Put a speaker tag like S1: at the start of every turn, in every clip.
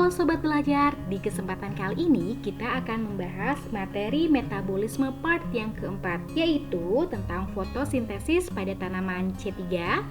S1: Halo Sobat Belajar, di kesempatan kali ini kita akan membahas materi metabolisme part yang keempat, yaitu tentang fotosintesis pada tanaman C3,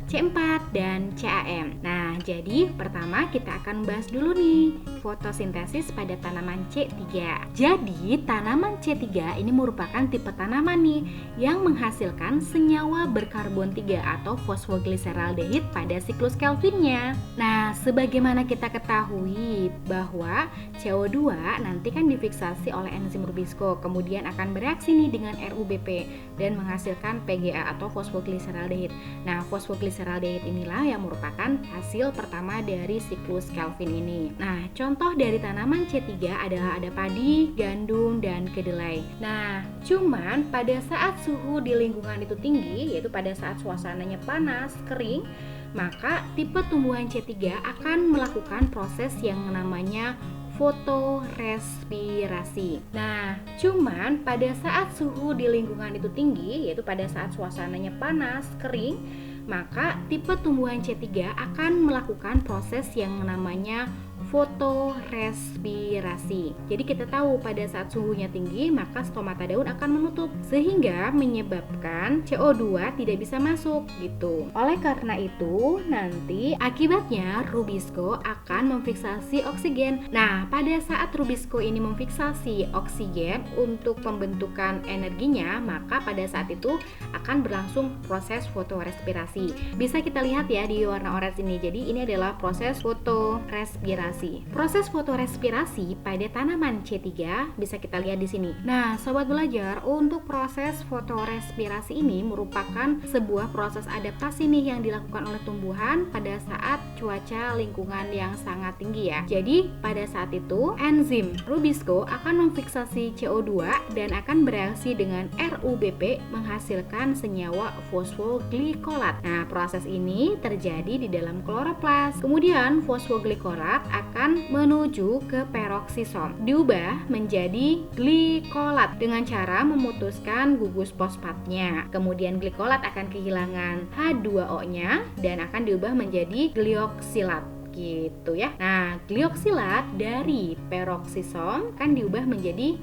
S1: C4, dan CAM. Nah, jadi pertama kita akan membahas dulu nih fotosintesis pada tanaman C3. Jadi tanaman C3 ini merupakan tipe tanaman nih yang menghasilkan senyawa berkarbon 3 atau fosfogliseraldehid pada siklus Kelvinnya. Nah, sebagaimana kita ketahui bahwa CO2 nanti kan difiksasi oleh enzim Rubisco, kemudian akan bereaksi nih dengan RuBP dan menghasilkan PGA atau fosfogliseraldehid. Nah, fosfogliseraldehid inilah yang merupakan hasil pertama dari siklus Kelvin ini. Nah, contoh dari tanaman C3 adalah ada padi, gandum, dan kedelai. Nah, cuman pada saat suhu di lingkungan itu tinggi, yaitu pada saat suasananya panas, kering, maka tipe tumbuhan C3 akan melakukan proses yang namanya fotorespirasi. Nah, cuman pada saat suhu di lingkungan itu tinggi, yaitu pada saat suasananya panas, kering, maka tipe tumbuhan C3 akan melakukan proses yang namanya fotorespirasi. Jadi kita tahu pada saat suhunya tinggi maka stomata daun akan menutup sehingga menyebabkan CO2 tidak bisa masuk gitu. Oleh karena itu nanti akibatnya Rubisco akan memfiksasi oksigen. Nah, pada saat Rubisco ini memfiksasi oksigen untuk pembentukan energinya, maka pada saat itu akan berlangsung proses fotorespirasi. Bisa kita lihat ya di warna oranye ini. Jadi ini adalah proses fotorespirasi. Proses fotorespirasi pada tanaman C3 bisa kita lihat di sini. Nah, sobat belajar, untuk proses fotorespirasi ini merupakan sebuah proses adaptasi nih yang dilakukan oleh tumbuhan pada saat cuaca lingkungan yang sangat tinggi ya. Jadi, pada saat itu enzim Rubisco akan memfiksasi CO2 dan akan bereaksi dengan RuBP menghasilkan senyawa fosfoglykolat. Nah, proses ini terjadi di dalam kloroplas. Kemudian fosfoglikolat akan menuju ke peroksisom, diubah menjadi glikolat dengan cara memutuskan gugus fosfatnya. Kemudian glikolat akan kehilangan H2O-nya dan akan diubah menjadi glioksilat gitu ya. Nah, glioksilat dari peroksisom kan diubah menjadi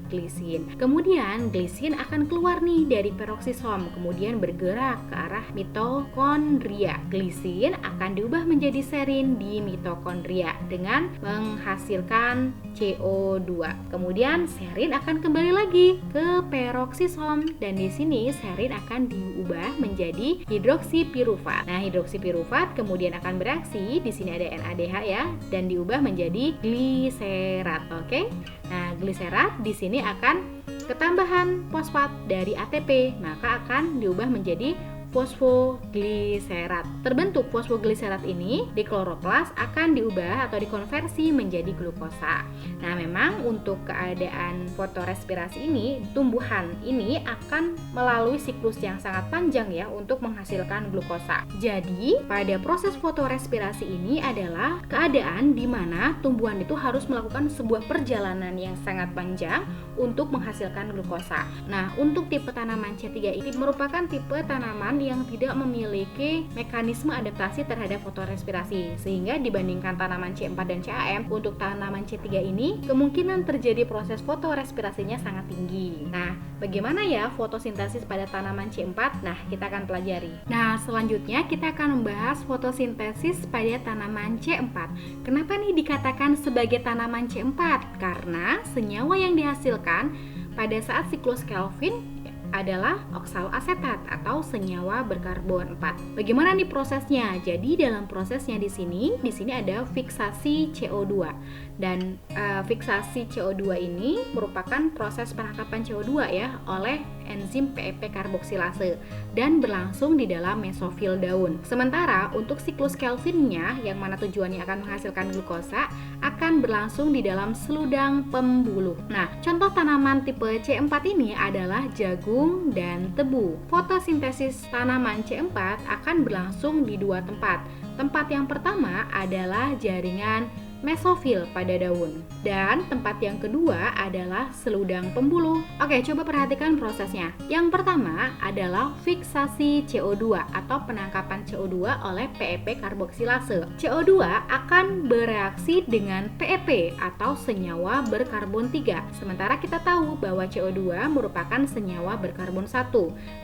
S1: glisin. Kemudian glisin akan keluar nih dari peroksisom, kemudian bergerak ke arah mitokondria. Glisin akan diubah menjadi serin di mitokondria dengan menghasilkan CO2. Kemudian serin akan kembali lagi ke peroksisom dan di sini serin akan diubah menjadi hidroksipirufat. Nah, hidroksipirufat kemudian akan bereaksi, di sini ada NADH ya, dan diubah menjadi gliserat. Oke. Nah, gliserat di sini akan ketambahan fosfat dari ATP, maka akan diubah menjadi fosfogliserat. Terbentuk fosfogliserat ini di kloroplas akan diubah atau dikonversi menjadi glukosa. Nah, memang untuk keadaan fotorespirasi ini, tumbuhan ini akan melalui siklus yang sangat panjang ya untuk menghasilkan glukosa. Jadi, pada proses fotorespirasi ini adalah keadaan di mana tumbuhan itu harus melakukan sebuah perjalanan yang sangat panjang untuk menghasilkan glukosa. Nah, untuk tipe tanaman C3 ini merupakan tipe tanaman yang tidak memiliki mekanisme adaptasi terhadap fotorespirasi, sehingga dibandingkan tanaman C4 dan CAM, untuk tanaman C3 ini kemungkinan terjadi proses fotorespirasinya sangat tinggi. Nah, bagaimana ya fotosintesis pada tanaman C4? Nah, kita akan pelajari. Nah, selanjutnya kita akan membahas fotosintesis pada tanaman C4. Kenapa nih dikatakan sebagai tanaman C4? Karena senyawa yang dihasilkan pada saat siklus Kelvin adalah oksaloasetat atau senyawa berkarbon 4. Bagaimana nih prosesnya? Jadi dalam prosesnya di sini ada fiksasi CO2 dan fiksasi CO2 ini merupakan proses penangkapan CO2 ya oleh enzim PEP karboksilase dan berlangsung di dalam mesofil daun. Sementara untuk siklus Kelvinnya yang mana tujuannya akan menghasilkan glukosa akan berlangsung di dalam seludang pembuluh. Nah, contoh tanaman tipe C4 ini adalah jagung dan tebu. Fotosintesis tanaman C4 akan berlangsung di dua tempat. Tempat yang pertama adalah jaringan mesofil pada daun. Dan tempat yang kedua adalah seludang pembuluh. Oke, coba perhatikan prosesnya. Yang pertama adalah fiksasi CO2 atau penangkapan CO2 oleh PEP karboksilase. CO2 akan bereaksi dengan PEP atau senyawa berkarbon 3. Sementara kita tahu bahwa CO2 merupakan senyawa berkarbon 1.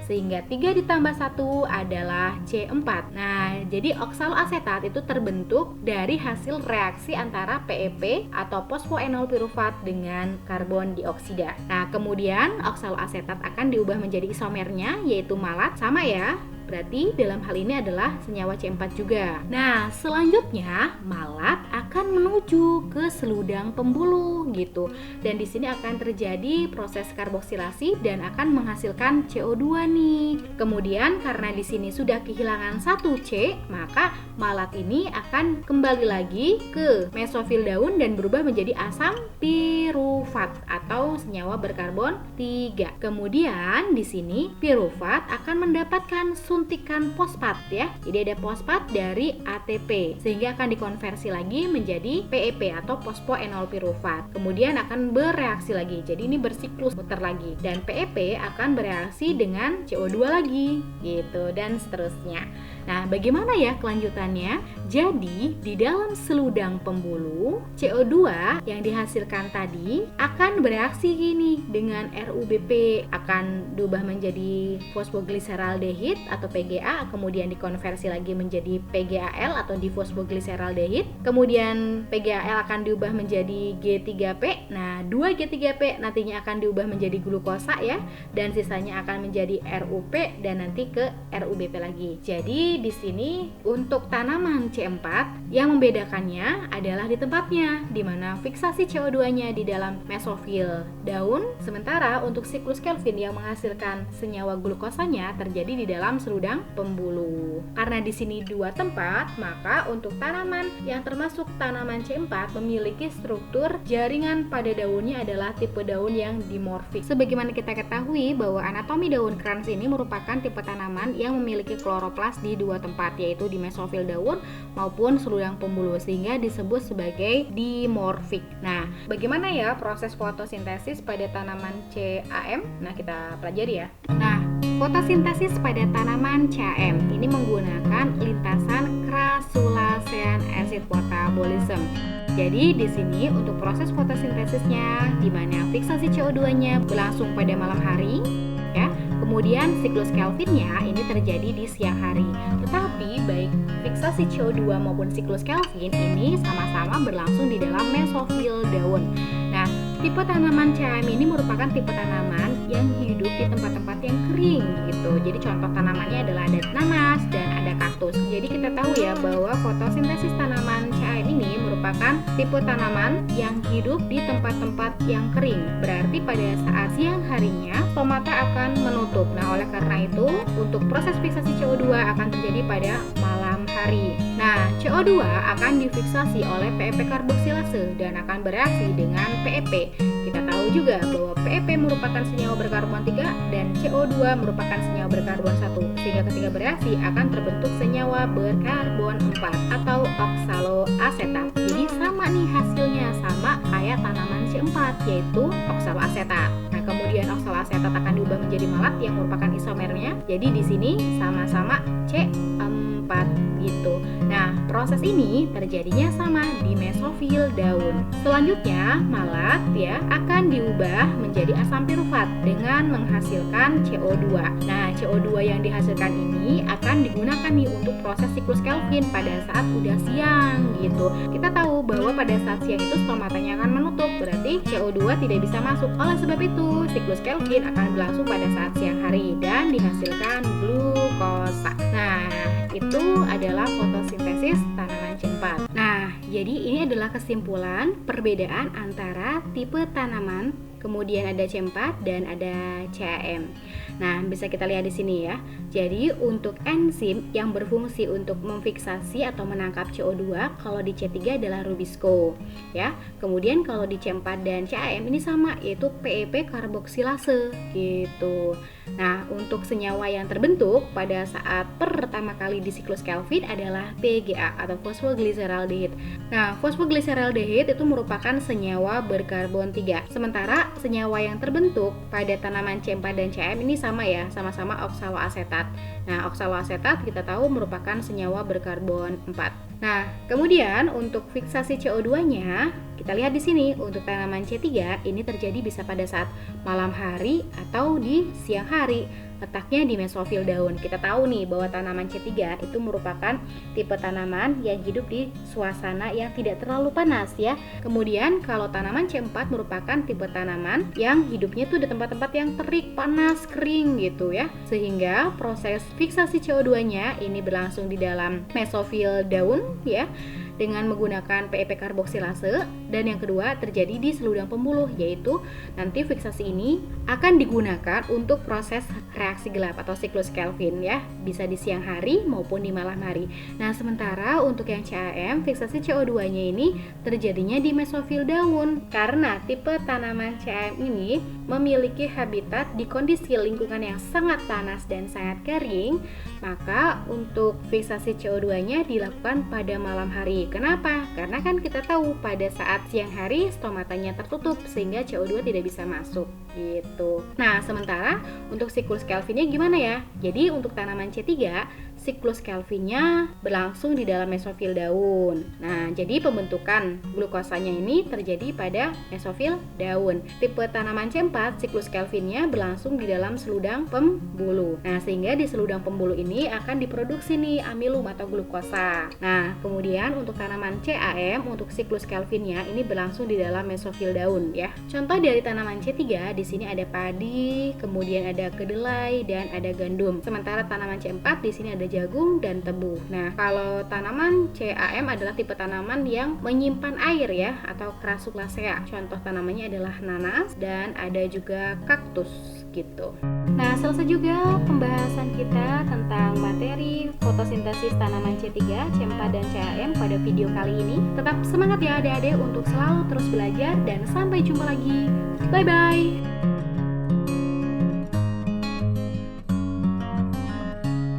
S1: Sehingga 3 ditambah 1 adalah C4. Nah, jadi oksaloasetat itu terbentuk dari hasil reaksi antara PEP atau fosfoenol pirufat dengan karbon dioksida. Nah, kemudian oksaloasetat akan diubah menjadi isomernya yaitu malat, sama ya. Berarti dalam hal ini adalah senyawa C4 juga. Nah, selanjutnya malat akan menuju ke seludang pembuluh gitu. Dan di sini akan terjadi proses karboksilasi dan akan menghasilkan CO2 nih. Kemudian karena di sini sudah kehilangan 1C, maka malat ini akan kembali lagi ke mesofil daun dan berubah menjadi asam pirufat atau senyawa berkarbon 3. Kemudian di sini pirufat akan mendapatkan suntikan fosfat ya. Jadi ada fosfat dari ATP sehingga akan dikonversi lagi menjadi PEP atau fosfoenol pirufat. Kemudian akan bereaksi lagi. Jadi ini bersiklus muter lagi dan PEP akan bereaksi dengan CO2 lagi gitu dan seterusnya. Nah, bagaimana ya kelanjutannya? Jadi di dalam seludang pembuluh CO2 yang dihasilkan tadi akan bereaksi gini dengan RUBP, akan diubah menjadi fosfogliseraldehid atau PGA, kemudian dikonversi lagi menjadi PGAL atau difosfogliseraldehid. Kemudian PGAL akan diubah menjadi G3P. Nah, 2G3P nantinya akan diubah menjadi glukosa ya, dan sisanya akan menjadi RUP dan nanti ke RUBP lagi. Jadi di sini untuk tanaman C4 yang membedakannya adalah di tempatnya, di mana fiksasi CO2-nya di dalam mesofil daun, sementara untuk siklus Kelvin yang menghasilkan senyawa glukosanya terjadi di dalam seludang pembuluh. Karena di sini dua tempat, maka untuk tanaman yang termasuk tanaman C4 memiliki struktur jaringan pada daunnya adalah tipe daun yang dimorfik. Sebagaimana kita ketahui bahwa anatomi daun krans ini merupakan tipe tanaman yang memiliki kloroplas di dua tempat, yaitu di mesofil daun maupun seludang pembuluh, sehingga disebut sebagai dimorfik. Nah, bagaimana ya proses fotosintesis pada tanaman CAM? Nah, kita pelajari ya. Nah, fotosintesis pada tanaman CAM ini menggunakan lintasan crassulacean acid metabolism. Jadi di sini untuk proses fotosintesisnya di mana fiksasi CO2-nya berlangsung pada malam hari ya. Kemudian siklus Kelvinnya ini terjadi di siang hari. Tetapi baik fiksasi CO2 maupun siklus Kelvin ini sama-sama berlangsung di dalam mesofil daun. Nah, tipe tanaman CAM ini merupakan tipe tanaman yang hidup di tempat-tempat yang kering gitu. Jadi contoh tanamannya adalah ada nanas dan ada kaktus. Jadi kita tahu ya bahwa fotosintesis tanaman CAM ini merupakan tipe tanaman yang hidup di tempat-tempat yang kering. Berarti pada saat siang harinya stomata akan menutup. Nah, oleh karena itu untuk proses fiksasi CO2 akan terjadi pada malam hari. Nah, CO2 akan difiksasi oleh PEP karboksilase dan akan bereaksi dengan PEP. Kita tahu juga bahwa PEP merupakan senyawa berkarbon 3 dan CO2 merupakan senyawa berkarbon 1, sehingga ketika bereaksi akan terbentuk senyawa berkarbon 4 atau oksaloasetat. Jadi sama nih hasilnya, sama kayak tanaman C4 yaitu oksaloasetat. Nah, kemudian oksaloasetat akan diubah menjadi malat yang merupakan isomernya. Jadi di sini sama-sama C4 gitu. Nah, proses ini terjadinya sama di mesofil daun. Selanjutnya, malat ya akan diubah menjadi asam pirufat dengan menghasilkan CO2. Nah, CO2 yang dihasilkan ini akan digunakan nih untuk proses siklus Kelvin pada saat udah siang gitu. Kita tahu bahwa pada saat siang itu stomatanya akan menutup, berarti CO2 tidak bisa masuk. Oleh sebab itu, siklus Kelvin akan berlangsung pada saat siang hari dan dihasilkan glukosa. Nah, itu adalah fotosintesis tanaman C4. Nah, jadi ini adalah kesimpulan perbedaan antara tipe tanaman, kemudian ada C4 dan ada CAM. Nah, bisa kita lihat di sini ya. Jadi untuk enzim yang berfungsi untuk memfiksasi atau menangkap CO2 kalau di C3 adalah rubisco ya. Kemudian kalau di C4 dan CAM ini sama, yaitu PEP karboksilase gitu. Nah, untuk senyawa yang terbentuk pada saat pertama kali di siklus Kelvin adalah PGA atau fosfo fosfogliserdehid. Nah, fosfogliserdehid itu merupakan senyawa berkarbon 3. Sementara senyawa yang terbentuk pada tanaman C4 dan CM ini sama ya, sama-sama oksaloasetat. Nah, oksaloasetat kita tahu merupakan senyawa berkarbon 4. Nah, kemudian untuk fiksasi CO2-nya, kita lihat di sini untuk tanaman C3 ini terjadi bisa pada saat malam hari atau di siang hari. Letaknya di mesofil daun. Kita tahu nih bahwa tanaman C3 itu merupakan tipe tanaman yang hidup di suasana yang tidak terlalu panas ya. Kemudian kalau tanaman C4 merupakan tipe tanaman yang hidupnya tuh di tempat-tempat yang terik, panas, kering gitu ya. Sehingga proses fiksasi CO2-nya ini berlangsung di dalam mesofil daun ya, dengan menggunakan PEP karboksilase, dan yang kedua terjadi di seludang pembuluh, yaitu nanti fiksasi ini akan digunakan untuk proses reaksi gelap atau siklus Kelvin ya, bisa di siang hari maupun di malam hari. Nah, sementara untuk yang CAM, fiksasi CO2-nya ini terjadinya di mesofil daun karena tipe tanaman CAM ini memiliki habitat di kondisi lingkungan yang sangat panas dan sangat kering, maka untuk fiksasi CO2-nya dilakukan pada malam hari. Kenapa? Karena kan kita tahu pada saat siang hari stomatanya tertutup sehingga CO2 tidak bisa masuk gitu. Nah, sementara untuk siklus Kelvinnya gimana ya? Jadi untuk tanaman C3 siklus Kelvinnya berlangsung di dalam mesofil daun. Nah, jadi pembentukan glukosanya ini terjadi pada mesofil daun. Tipe tanaman C4 siklus Kelvinnya berlangsung di dalam seludang pembuluh. Nah, sehingga di seludang pembuluh ini akan diproduksi nih amilum atau glukosa. Nah, kemudian untuk tanaman CAM untuk siklus Kelvinnya ini berlangsung di dalam mesofil daun ya. Contoh dari tanaman C3 di sini ada padi, kemudian ada kedelai dan ada gandum. Sementara tanaman C4 di sini ada jagung dan tebu. Nah, kalau tanaman CAM adalah tipe tanaman yang menyimpan air ya, atau Crassulaceae. Contoh tanamannya adalah nanas dan ada juga kaktus gitu. Nah, selesai juga pembahasan kita tentang materi fotosintesis tanaman C3, C4 dan CAM pada video kali ini. Tetap semangat ya adik-adik untuk selalu terus belajar dan sampai jumpa lagi. Bye bye.